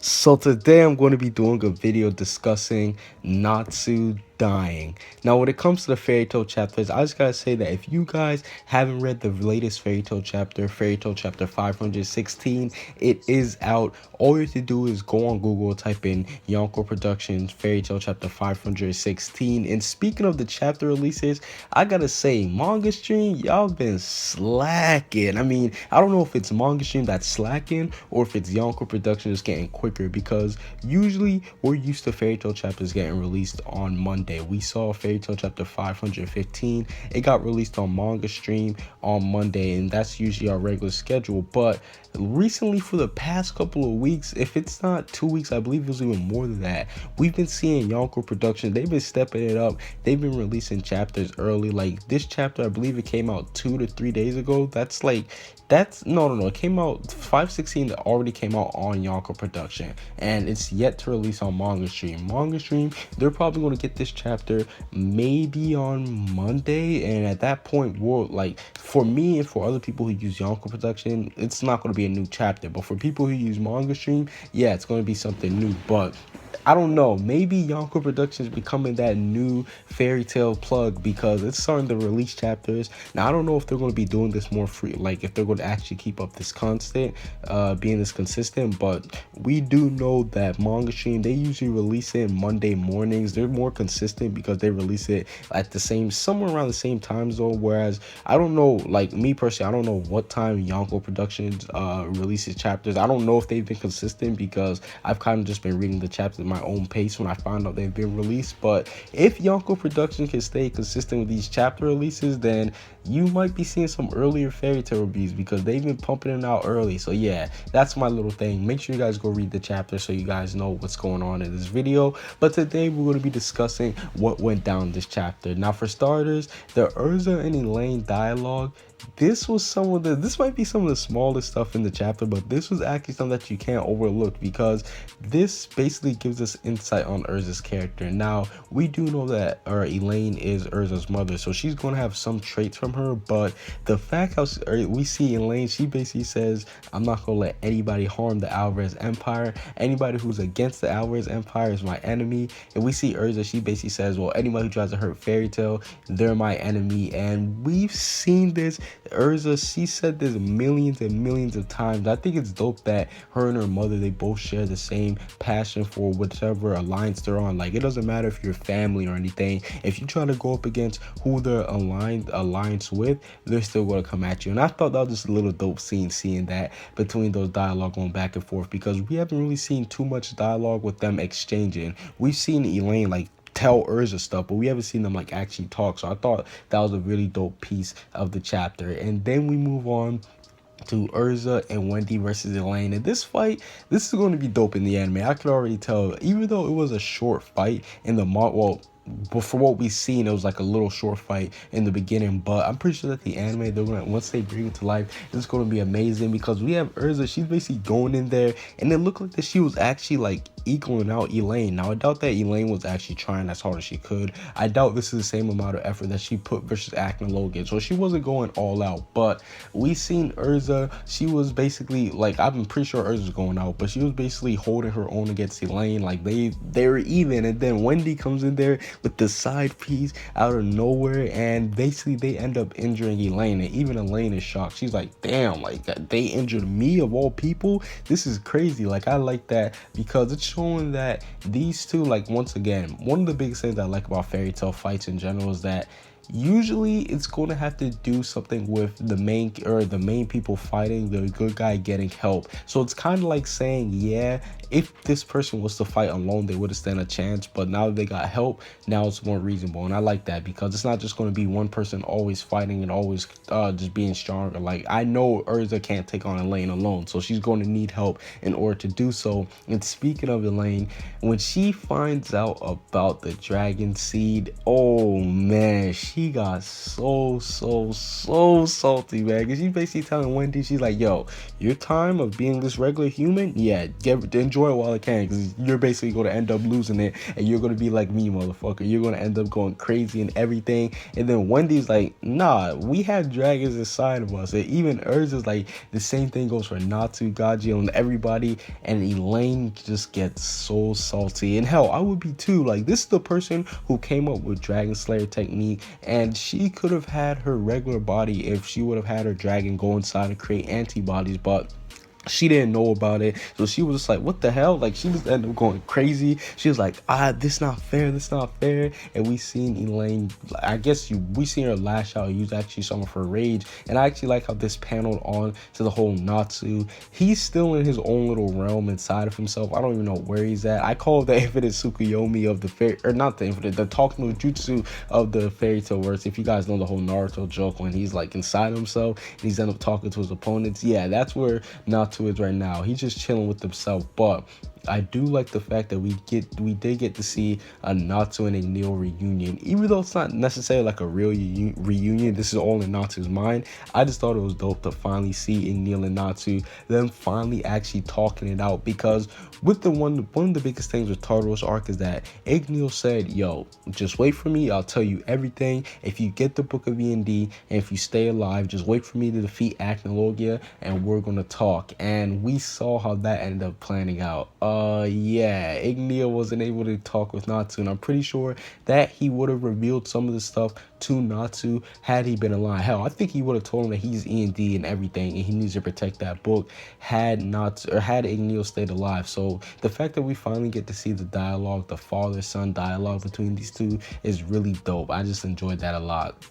So today I'm going to be doing a video discussing Natsu dying. Now when it comes to the fairy tale chapters, I just gotta say that if you guys haven't read the latest fairy tale chapter 516, it is out. All you have to do is go on Google, type in Yonko Productions fairy tale chapter 516. And speaking of the chapter releases, I gotta say, manga stream, y'all been slacking. I mean, I don't know if it's manga stream that's slacking or if it's Yonko Productions getting quicker, because usually we're used to fairy tale chapters getting released on Monday. We saw fairy tale chapter 515. It got released on manga stream on Monday, and that's usually our regular schedule. But recently, for the past couple of weeks, if it's not 2 weeks, I believe it was even more than that, we've been seeing Yonko Productions. They've been stepping it up. They've been releasing chapters early. Like this chapter, I believe it came out 2 to 3 days ago. That's no, it came out 516. That already came out on Yonko Production, and it's yet to release on manga stream. They're probably going to get this chapter maybe on Monday, and at that point, for me and for other people who use Yonko Production, it's not going to be a new chapter. But for people who use manga stream, yeah, it's going to be something new. But I don't know, maybe Yonko Productions becoming that new fairy tale plug, because it's starting to release chapters. Now, I don't know if they're going to be doing this more free, like if they're going to actually keep up this constant, being this consistent. But we do know that manga stream, they usually release it Monday mornings. They're more consistent because they release it at somewhere around the same time zone. Whereas I don't know, like me personally, I don't know what time Yonko Productions releases chapters. I don't know if they've been consistent, because I've kind of just been reading the chapters at my own pace when I find out they've been released. But if Yonko Productions can stay consistent with these chapter releases, then you might be seeing some earlier fairy tale reviews, because they've been pumping it out early. So yeah, that's my little thing. Make sure you guys go read the chapter so you guys know what's going on in this video. But today we're going to be discussing what went down in this chapter. Now, for starters, the Erza and Elaine dialogue, this might be some of the smallest stuff in the chapter, but this was actually something that you can't overlook, because this basically gives us insight on Erza's character. Now, we do know that Elaine is Erza's mother, so she's going to have some traits from her. But the fact how we see Elaine, she basically says, I'm not going to let anybody harm the Alvarez Empire. Anybody who's against the Alvarez Empire is my enemy. And we see Erza, she basically says, well, anybody who tries to hurt Fairy Tail, they're my enemy. And we've seen this. Erza, she said this millions and millions of times. I think it's dope that her and her mother, they both share the same passion for whichever alliance they're on. Like, it doesn't matter if you're family or anything. If you try to go up against who they're alliance with, they're still going to come at you. And I thought that was just a little dope scene, seeing that between those dialogue going back and forth, because we haven't really seen too much dialogue with them exchanging. We've seen Elaine like tell Erza stuff, but we haven't seen them like actually talk. So I thought that was a really dope piece of the chapter. And then we move on to Erza and Wendy versus Elaine. And this fight, this is going to be dope in the anime. I could already tell, even though it was a short fight in the but for what we've seen, it was like a little short fight in the beginning. But I'm pretty sure that the anime, they're gonna, once they bring it to life, it's gonna be amazing, because we have Erza, she's basically going in there, and it looked like that she was actually like equaling out Elaine. Now, I doubt that Elaine was actually trying as hard as she could. I doubt this is the same amount of effort that she put versus Acne Logan. So she wasn't going all out. But we seen Erza, she was basically like, I'm pretty sure Erza's going out, but she was basically holding her own against Elaine. Like they were even. And then Wendy comes in there with the side piece out of nowhere, and basically they end up injuring Elaine. And even Elaine is shocked. She's like, damn, like they injured me of all people. This is crazy. Like, I like that, because it's showing that these two, like, once again, one of the biggest things I like about fairy tale fights in general is that usually it's going to have to do something with the main people fighting, the good guy getting help. So it's kind of like saying, yeah, if this person was to fight alone, they would have stand a chance, but now that they got help, now it's more reasonable. And I like that, because it's not just going to be one person always fighting and always just being stronger. Like, I know Erza can't take on Elaine alone, so she's going to need help in order to do so. And speaking of Elaine, when she finds out about the dragon seed, oh man, she she got so salty, man. Because she's basically telling Wendy, she's like, yo, your time of being this regular human, yeah, enjoy it while it can. Because you're basically going to end up losing it. And you're going to be like me, motherfucker. You're going to end up going crazy and everything. And then Wendy's like, nah, we have dragons inside of us. And even Erza's like, the same thing goes for Natsu, Gaji, and everybody. And Elaine just gets so salty. And hell, I would be too. Like, this is the person who came up with Dragon Slayer technique, and she could have had her regular body if she would have had her dragon go inside and create antibodies, but she didn't know about it, so she was just like, what the hell? Like, she just ended up going crazy. She was like, this not fair, and we seen Elaine, I guess we seen her lash out, use actually some of her rage. And I actually like how this paneled on to the whole Natsu. He's still in his own little realm inside of himself. I don't even know where he's at. I call it the infinite Tsukuyomi of the fairy, or not the infinite, the talk no jutsu of the fairy tale verse. If you guys know the whole Naruto joke when he's like inside himself and he's end up talking to his opponents, yeah, that's where Natsu is right now. He's just chilling with himself. But I do like the fact that we did get to see a Natsu and Igneal reunion, even though it's not necessarily like a real reunion. This is all in Natsu's mind. I just thought it was dope to finally see Igneal and Natsu, them finally actually talking it out, because with the one of the biggest things with Tartaros arc is that Igneal said, yo, just wait for me, I'll tell you everything. If you get the book of E&D and if you stay alive, just wait for me to defeat Acnologia and we're gonna talk. And we saw how that ended up planning out. Yeah, Igneal wasn't able to talk with Natsu, and I'm pretty sure that he would have revealed some of the stuff to Natsu had he been alive. Hell, I think he would have told him that he's E&D and everything, and he needs to protect that book had Igneal stayed alive. So the fact that we finally get to see the dialogue, the father-son dialogue between these two, is really dope. I just enjoyed that a lot.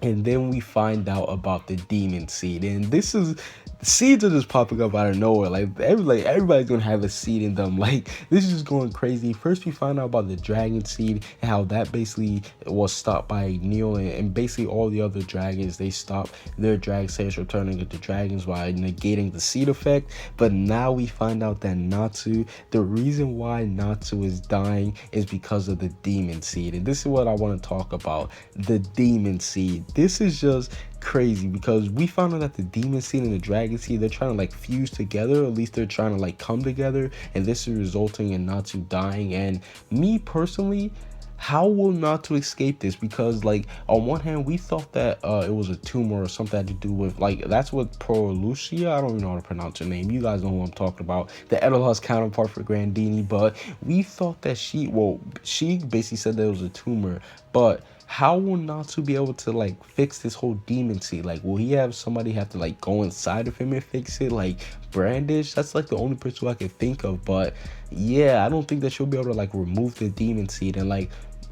And then we find out about the demon seed, and this is, seeds are just popping up out of nowhere. Like everybody's gonna have a seed in them. Like, this is just going crazy. First we find out about the dragon seed and how that basically was stopped by Neil, and basically all the other dragons, they stopped their drag slayers from turning into dragons by negating the seed effect. But now we find out that Natsu, the reason why Natsu is dying is because of the demon seed. And this is what I want to talk about, the demon seed. This is just crazy, because we found out that the demon seed and the dragon seed, they're trying to like fuse together, or at least they're trying to like come together, and this is resulting in Natsu dying. And me personally, how will Natsu escape this? Because like, on one hand, we thought that it was a tumor or something had to do with, like, that's what Lucia, I don't even know how to pronounce her name, you guys know who I'm talking about, the Edelhaus counterpart for Grandini. But we thought that she basically said that it was a tumor. But how will Natsu be able to like fix this whole demon seed? Like, will he have somebody have to like go inside of him and fix it, like Brandish? That's like the only person who I can think of. But yeah, I don't think that she'll be able to like remove the demon seed. And like,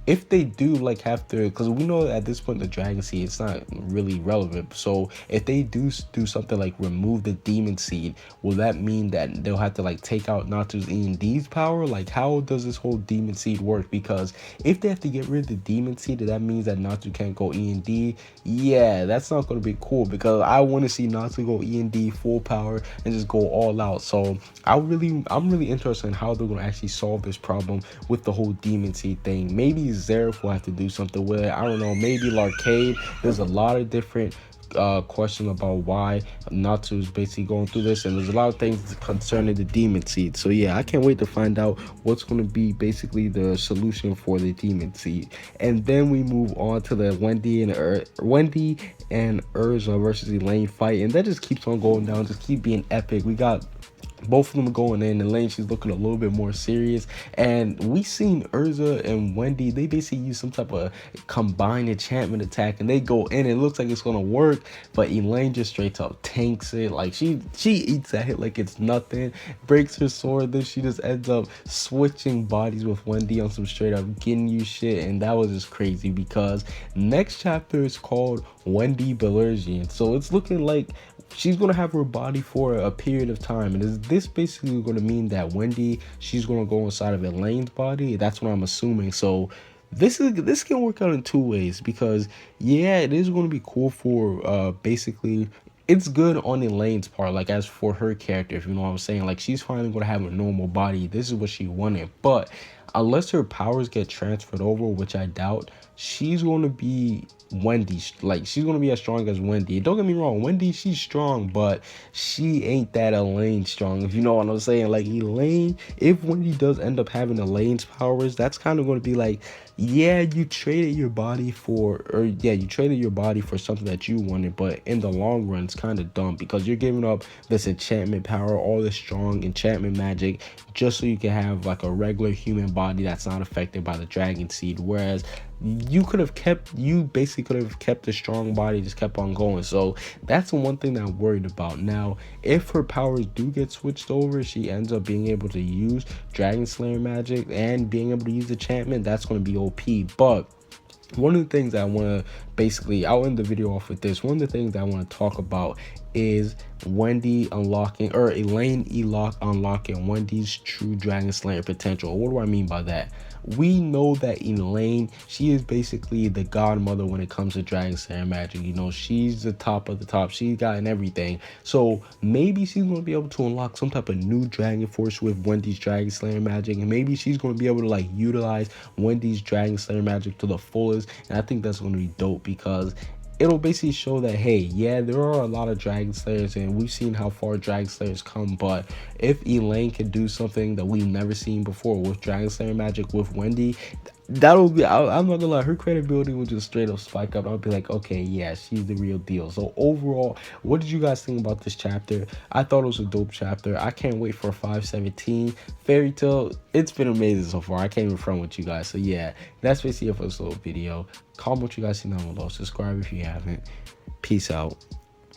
if they do like have to, because we know at this point the dragon seed, it's not really relevant. So if they do something like remove the demon seed, will that mean that they'll have to like take out Natsu's E&D's power? Like, how does this whole demon seed work? Because if they have to get rid of the demon seed, that means that Natsu can't go E&D. Yeah, that's not going to be cool, because I want to see Natsu go E&D full power and just go all out. So I'm really interested in how they're going to actually solve this problem with the whole demon seed thing. Maybe Zeref will have to do something with it. I don't know, maybe Larcade. There's a lot of different question about why Natsu is basically going through this, and there's a lot of things concerning the demon seed. So yeah, I can't wait to find out what's going to be basically the solution for the demon seed. And then we move on to the Wendy and Erza versus Elaine fight, and that just keeps on going down, just keep being epic. We got both of them going in. Elaine, she's looking a little bit more serious, and we seen Erza and Wendy, they basically use some type of combined enchantment attack, and they go in, it looks like it's gonna work, but Elaine just straight up tanks it. Like, she eats that hit like it's nothing, breaks her sword, then she just ends up switching bodies with Wendy on some straight up getting you shit. And that was just crazy, because next chapter is called Wendy Belergian, so it's looking like she's gonna have her body for a period of time. And is this basically gonna mean that Wendy, she's gonna go inside of Elaine's body? That's what I'm assuming. So this can work out in two ways, because yeah, it is going to be cool for basically, it's good on Elaine's part, like as for her character, if you know what I'm saying. Like, she's finally going to have a normal body. This is what she wanted. But unless her powers get transferred over, which I doubt, she's going to be Wendy. Like, she's going to be as strong as Wendy. Don't get me wrong, Wendy, she's strong, but she ain't that Elaine strong, if you know what I'm saying. Like, Elaine, if Wendy does end up having Elaine's powers, that's kind of going to be like, yeah, you traded your body for, or yeah, you traded your body for something that you wanted, but in the long run, it's kind of dumb because you're giving up this enchantment power, all this strong enchantment magic, just so you can have like a regular human body that's not affected by the dragon seed. Whereas you basically could have kept a strong body, just kept on going. So that's the one thing that I'm worried about. Now, if her powers do get switched over, she ends up being able to use Dragon Slayer magic and being able to use enchantment, that's going to be OP. But one of the things that I want to basically, I'll end the video off with this. One of the things that I want to talk about is Wendy unlocking, or Elaine unlocking Wendy's true Dragon Slayer potential. What do I mean by that? We know that Elaine, she is basically the godmother when it comes to Dragon Slayer magic. You know, she's the top of the top. She's gotten everything. So maybe she's going to be able to unlock some type of new Dragon Force with Wendy's Dragon Slayer magic. And maybe she's going to be able to like utilize Wendy's Dragon Slayer magic to the fullest. And I think that's going to be dope because it'll basically show that, hey, yeah, there are a lot of Dragon Slayers and we've seen how far Dragon Slayers come, but if Elaine can do something that we've never seen before with Dragon Slayer magic with Wendy, that'll be, I'm not gonna lie, her credibility will just straight up spike up. I'll be like, okay, yeah, she's the real deal. So overall, what did you guys think about this chapter? I thought it was a dope chapter. I can't wait for 517 Fairy Tail. It's been amazing so far. I can't even front with you guys. So yeah, that's basically it for this little video. Comment what you guys think down below. Subscribe if you haven't. Peace out.